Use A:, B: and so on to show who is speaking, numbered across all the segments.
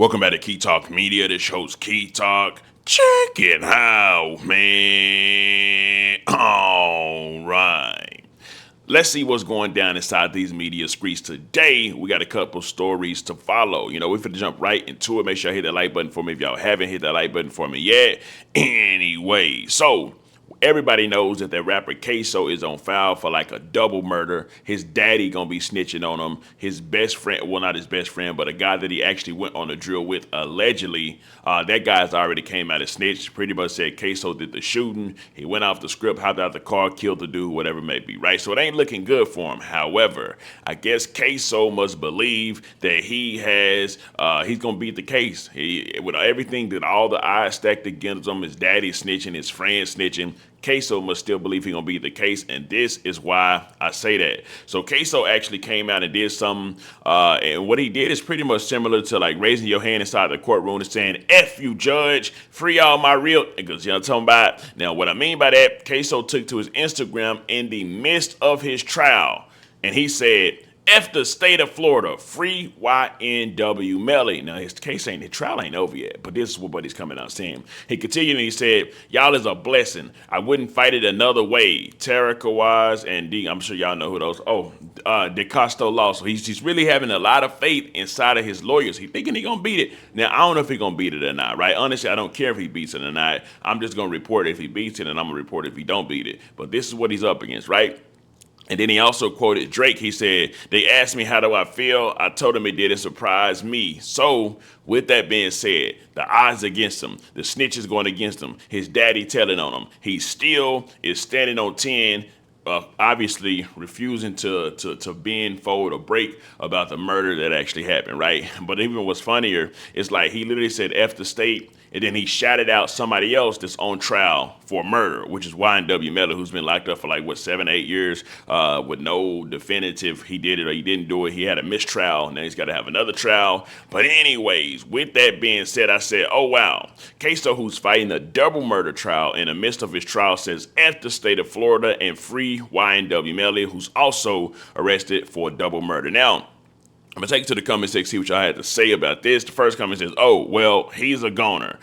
A: Welcome back to Key Talk Media. This show's Key Talk. Check it out, man. All right. Let's see what's going down inside these media streets today. We got a couple stories to follow. We're finna jump right into it. Make sure I hit that like button for me if y'all haven't hit that like button for me yet. Anyway, so everybody knows that rapper Ksoo is on file for like a double murder. His daddy gonna be snitching on him. His best friend, well, not his best friend, but a guy that he actually went on a drill with, allegedly. That guy's already came out and snitched. Pretty much said Ksoo did the shooting. He went off the script, hopped out the car, killed the dude, whatever it may be, right? So it ain't looking good for him. However, I guess Ksoo must believe that he's gonna beat the case. With everything that all the odds stacked against him, his daddy snitching, his friend snitching, Ksoo must still believe he's gonna be the case, and this is why I say that. So Ksoo actually came out and did something, and what he did is pretty much similar to like raising your hand inside the courtroom and saying, "F you, judge, free all my real niggas." You know what I'm talking about? Now, what I mean by that, Ksoo took to his Instagram in the midst of his trial, and he said, "F the state of Florida, free YNW Melly." Now, his trial ain't over yet, but this is what he's coming out saying. He continued and he said, "Y'all is a blessing. I wouldn't fight it another way." Tara Kawaz and D, I'm sure y'all know who those. DeCosto Law. So he's really having a lot of faith inside of his lawyers. He thinking he gonna beat it. Now, I don't know if he gonna beat it or not, right? Honestly, I don't care if he beats it or not. I'm just gonna report it if he beats it, and I'm gonna report it if he don't beat it. But this is what he's up against, right? And then he also quoted Drake. He said, "They asked me how do I feel. I told them it didn't surprise me." So with that being said, the odds against him, the snitches going against him, his daddy telling on him, he still is standing on 10, obviously refusing to bend, fold, or break about the murder that actually happened, right? But even what's funnier is like he literally said F the state, and then he shouted out somebody else that's on trial for murder, which is YNW Melly, who's been locked up for like, 7, 8 years with no definitive he did it or he didn't do it. He had a mistrial, and then he's got to have another trial. But anyways, with that being said, I said, oh, wow. Ksoo, who's fighting a double murder trial in the midst of his trial, says F the state of Florida and free YNW Melly, who's also arrested for double murder. Now, I'm going to take you to the comment section, see what y'all had to say about this. The first comment says, "Oh, well, he's a goner."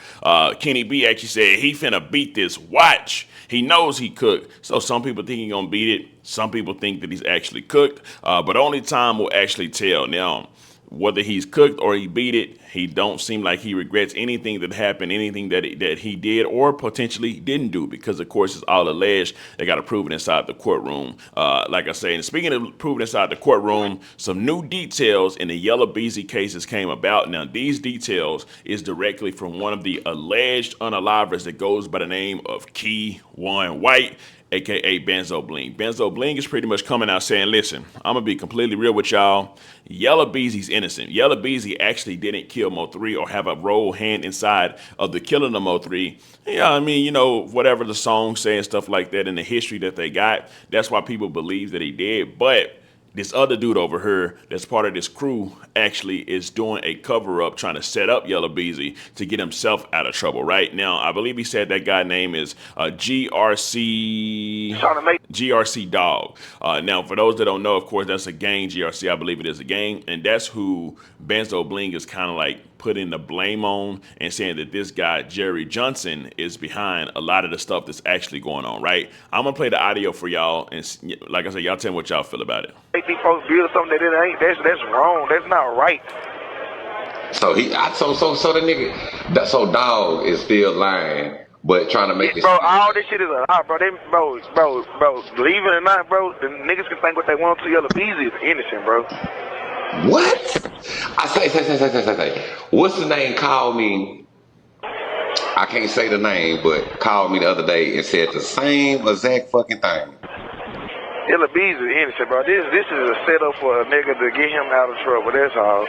A: Kenny B actually said, "He finna beat this. Watch. He knows he cooked." So some people think he's going to beat it. Some people think that he's actually cooked. But only time will actually tell. Now, whether he's cooked or he beat it, he don't seem like he regrets anything that happened, anything that he did or potentially didn't do, because of course it's all alleged. They got to prove it inside the courtroom. Like I say, and speaking of proving inside the courtroom, some new details in the Yella Beezy cases came about. Now, these details is directly from one of the alleged unalivers that goes by the name of Kewon White, aka Benzo Bling. Benzo Bling is pretty much coming out saying, "Listen, I'm gonna be completely real with y'all. Yella Beezy's innocent. Yella Beezy actually didn't kill Mo3 or have a role hand inside of the killing of Mo3. Yeah, I mean, whatever the song say and stuff like that in the history that they got, that's why people believe that he did. But this other dude over here that's part of this crew actually is doing a cover-up trying to set up Yella Beezy to get himself out of trouble, right? Now, I believe he said that guy's name is GRC Dogg. Now, for those that don't know, of course, that's a gang, GRC. I believe it is a gang, and that's who Benzo Bling is kind of like putting the blame on and saying that this guy, Jerry Johnson, is behind a lot of the stuff that's actually going on, right? I'm going to play the audio for y'all, and like I said, y'all tell me what y'all feel about it.
B: These folks build something that it ain't. That's wrong. That's not right.
C: So the nigga, so Dogg is still lying, but trying to make this.
B: Bro, all this shit is a lie, bro. Bro, believe it or not, bro, the niggas can think what they want to. Yella Beezy is innocent, bro.
C: What? I say. What's the name? Called me. I can't say the name, but called me the other day and said the same exact fucking thing.
B: Yella Beezy is innocent, bro. This is a setup for a nigga to get him out of trouble. That's all.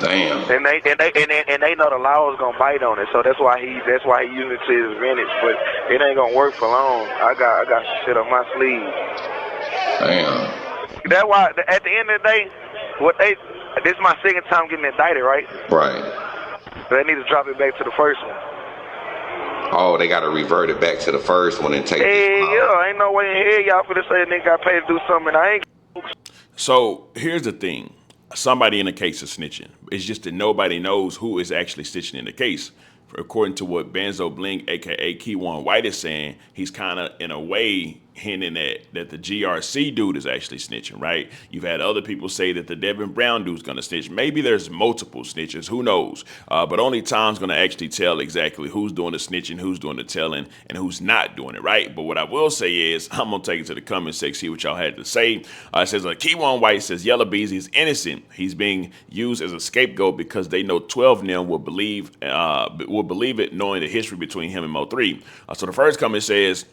C: Damn.
B: And they know the law is gonna bite on it, so that's why he using it to his advantage. But it ain't gonna work for long. I got shit on my sleeve.
C: Damn.
B: That's why at the end of the day, this is my second time getting indicted, right?
C: Right.
B: So they need to drop it back to the first one.
C: Oh, they got to revert it back to the first one and take it.
B: Yeah, ain't no way in here y'all finna say a nigga got paid to do something. I ain't.
A: So here's the thing. somebody in the case is snitching. It's just that nobody knows who is actually snitching in the case. According to what Benzo Bling, aka Kewon White, is saying, he's kind of in a way hinting that the GRC dude is actually snitching, right? You've had other people say that the Devin Brown dude's gonna snitch. Maybe there's multiple snitches, who knows? But only time's gonna actually tell exactly who's doing the snitching, who's doing the telling, and who's not doing it, right? But what I will say is, I'm gonna take it to the comment section, see what y'all had to say. It says, Kewon White says Yella Beezy is innocent. He's being used as a scapegoat because they know 12 now will believe it, knowing the history between him and Mo3. So the first comment says,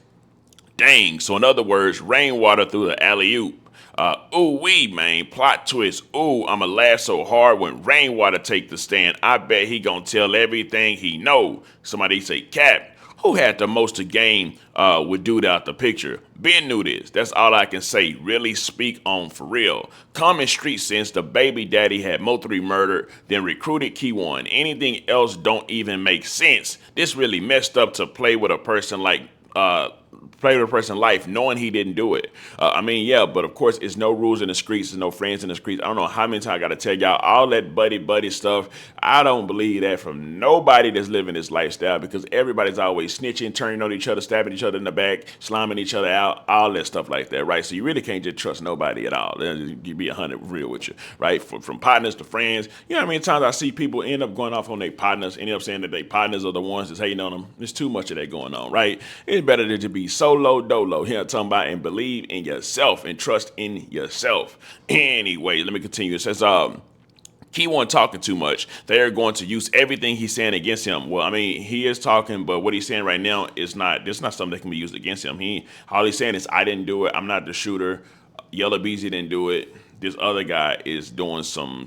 A: dang. So in other words, rainwater through the alley-oop. Ooh wee, man, plot twist. Ooh, I'ma laugh so hard when rainwater take the stand. I bet he gonna tell everything he know. Somebody say, Cap, who had the most to gain with dude out the picture? Ben knew this. That's all I can say. Really speak on for real. Common street sense, the baby daddy had Mo3 murdered, then recruited Kewon. Anything else don't even make sense. This really messed up to play with a person like life knowing he didn't do it. I mean, yeah, but of course it's no rules in the streets, there's no friends in the streets. I don't know how many times I gotta tell y'all all that buddy stuff. I don't believe that from nobody that's living this lifestyle, because everybody's always snitching, turning on each other, stabbing each other in the back, slamming each other out, all that stuff like that, right? So you really can't just trust nobody at all. You be 100 real with you, right? From partners to friends. You know how many times I see people end up going off on their partners, end up saying that their partners are the ones that's hating on them. There's too much of that going on, right? It's better to be solo dolo. Here I'm talking about, and believe in yourself and trust in yourself. Anyway, let me continue. It says, Kewon talking too much. They're going to use everything he's saying against him. Well, I mean, he is talking, but what he's saying right now is not something that can be used against him. All he's saying is, I didn't do it. I'm not the shooter. Yella Beezy didn't do it. This other guy is doing some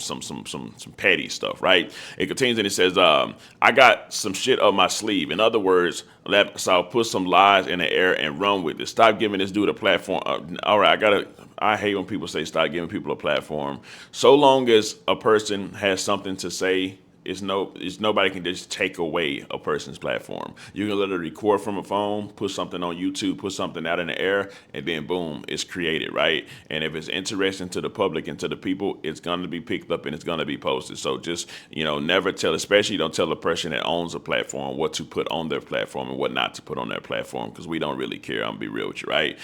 A: petty stuff, right? It continues and it says, I got some shit up my sleeve. In other words, so I'll put some lies in the air and run with it. Stop giving this dude a platform. All right, I hate when people say stop giving people a platform. So long as a person has something to say, nobody can just take away a person's platform. You can literally record from a phone, put something on YouTube, put something out in the air, and then boom, it's created, right? And if it's interesting to the public and to the people, it's going to be picked up and it's going to be posted. So just, never tell, especially don't tell the person that owns a platform what to put on their platform and what not to put on their platform, because we don't really care. I'm going to be real with you, right?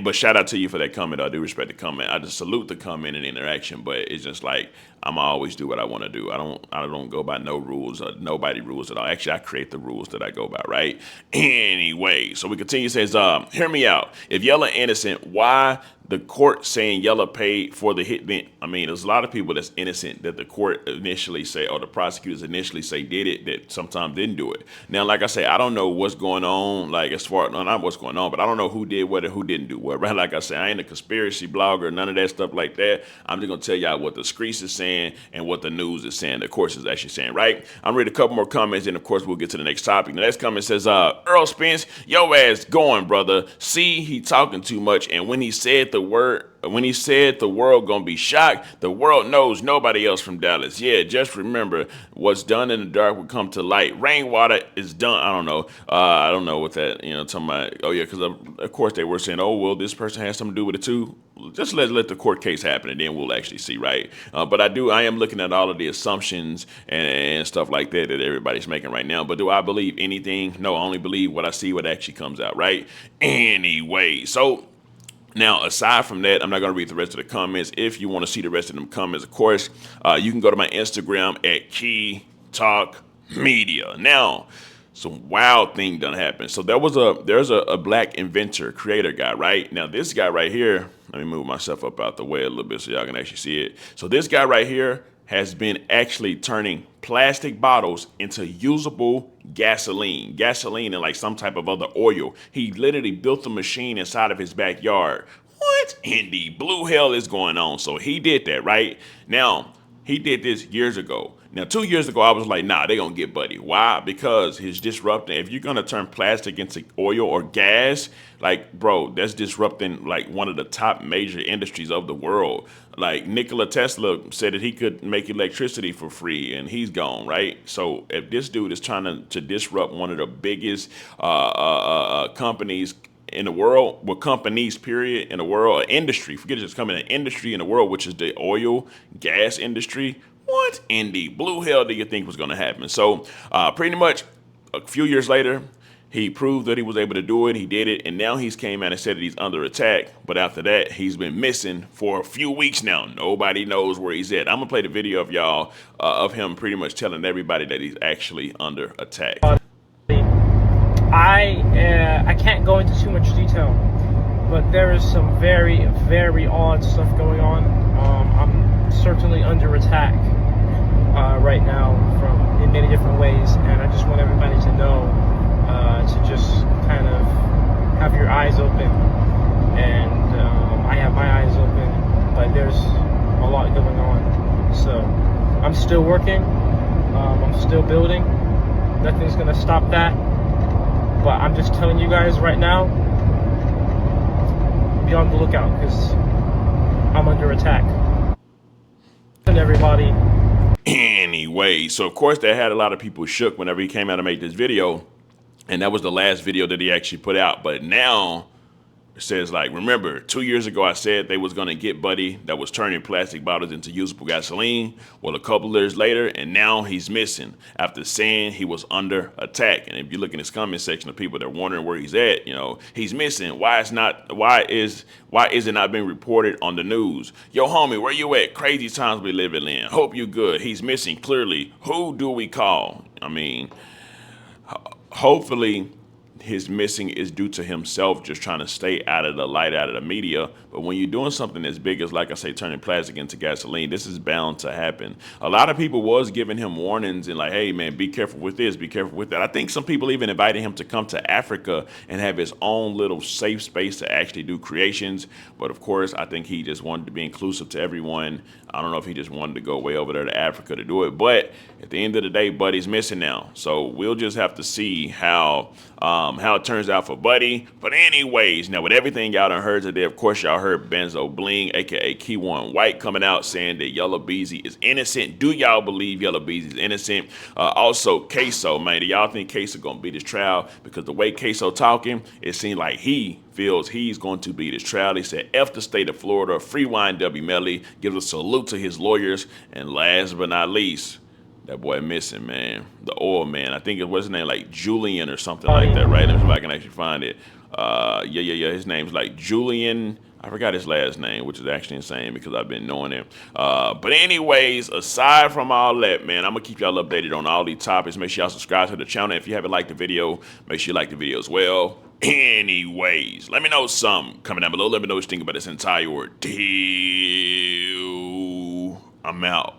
A: But shout out to you for that comment. I do respect the comment. I just salute the comment and interaction, but it's just like, I'm always do what I want to do. I don't go by no rules or nobody rules at all. Actually, I create the rules that I go by, right? Anyway, so we continue. It says, hear me out. If Yella innocent, why the court saying Yella paid for the hitman? I mean, there's a lot of people that's innocent that the court initially say, or the prosecutors initially say did it, that sometimes didn't do it. Now, like I say, I don't know what's going on, like as far, no, not what's going on, but I don't know who did what and who didn't do what, right? Like I say, I ain't a conspiracy blogger, none of that stuff like that. I'm just gonna tell y'all what the streets is saying and what the news is saying, the course is actually saying, right? I'm reading a couple more comments, and of course we'll get to the next topic. The next comment says, Earl Spence, yo ass going, brother. See, he talking too much, and when he said the world gonna be shocked, the world knows nobody else from Dallas. Yeah, just remember, what's done in the dark will come to light. Rainwater is done. I don't know what that, talking about. Oh yeah, because of course they were saying, oh well, this person has something to do with it too. Just let the court case happen, and then we'll actually see, right? But I am looking at all of the assumptions and stuff like that everybody's making right now. But do I believe anything? No, I only believe what I see, what actually comes out, right? Anyway, so now, aside from that, I'm not going to read the rest of the comments. If you want to see the rest of them comments, of course, you can go to my Instagram at Key Talk Media. Now, some wild thing done happened. So there's a black inventor, creator guy, right? Now, this guy right here, let me move myself up out the way a little bit so y'all can actually see it. So this guy right here has been actually turning plastic bottles into usable gasoline and like some type of other oil. He literally built a machine inside of his backyard. What in the blue hell is going on? So he did that, right? Now, he did this years ago. Now, 2 years ago, I was like, nah, they gonna get buddy. Why? Because he's disrupting. If you're gonna turn plastic into oil or gas, like, bro, that's disrupting like one of the top major industries of the world. Like Nikola Tesla said that he could make electricity for free, and he's gone, right? So if this dude is trying to disrupt one of the biggest companies in the world, with companies, period, in the world, an industry, forget just coming an industry in the world, which is the oil, gas industry. What in the blue hell do you think was going to happen? So pretty much a few years later, he proved that he was able to do it. He did it. And now he's came out and said that he's under attack. But after that, he's been missing for a few weeks now. Nobody knows where he's at. I'm going to play the video of y'all of him pretty much telling everybody that he's actually under attack.
D: I can't go into too much detail, but there is some very, very odd stuff going on. I'm certainly under attack right now in many different ways, and I just want everybody to know to just kind of have your eyes open. And I have my eyes open, but there's a lot going on. So I'm still working. I'm still building. Nothing's gonna stop that. But I'm just telling you guys right now, be on the lookout, because I'm under attack. And everybody.
A: Anyway, so of course that had a lot of people shook whenever he came out and made this video. And that was the last video that he actually put out. But now it says, like, remember, 2 years ago I said they was going to get Buddy that was turning plastic bottles into usable gasoline. Well, a couple of years later, and now he's missing after saying he was under attack. And if you look in his comment section of people that are wondering where he's at, you know, he's missing. Why is it not being reported on the news? Yo, homie, where you at? Crazy times we living in. Hope you good. He's missing clearly. Who do we call? I mean, hopefully his missing is due to himself just trying to stay out of the light, out of the media. But when you're doing something as big as, like I say, turning plastic into gasoline, this is bound to happen. A lot of people was giving him warnings and like, hey, man, be careful with this, be careful with that. I think some people even invited him to come to Africa and have his own little safe space to actually do creations. But of course, I think he just wanted to be inclusive to everyone. I don't know if he just wanted to go way over there to Africa to do it. But at the end of the day, Buddy's missing now. So we'll just have to see how it turns out for Buddy. But anyways, now with everything y'all done heard today, of course, y'all heard Benzo Bling, a.k.a. Kewon White, coming out saying that Yella Beezy is innocent. Do y'all believe Yella Beezy is innocent? Also, Ksoo, man, do y'all think Ksoo gonna beat his trial? Because the way Ksoo talking, it seems like he feels he's going to beat his trial. He said, F the state of Florida, free YNW Melly, gives a salute to his lawyers. And last but not least, that boy missing, man. The oil man. I think it was his name, like Julian or something like that, right? Let me see if I can actually find it. Yeah. His name's like Julian. I forgot his last name, which is actually insane because I've been knowing him. But anyways, aside from all that, man, I'm going to keep y'all updated on all these topics. Make sure y'all subscribe to the channel. If you haven't liked the video, make sure you like the video as well. Anyways, let me know something. Comment down below. Let me know what you think about this entire ordeal. I'm out.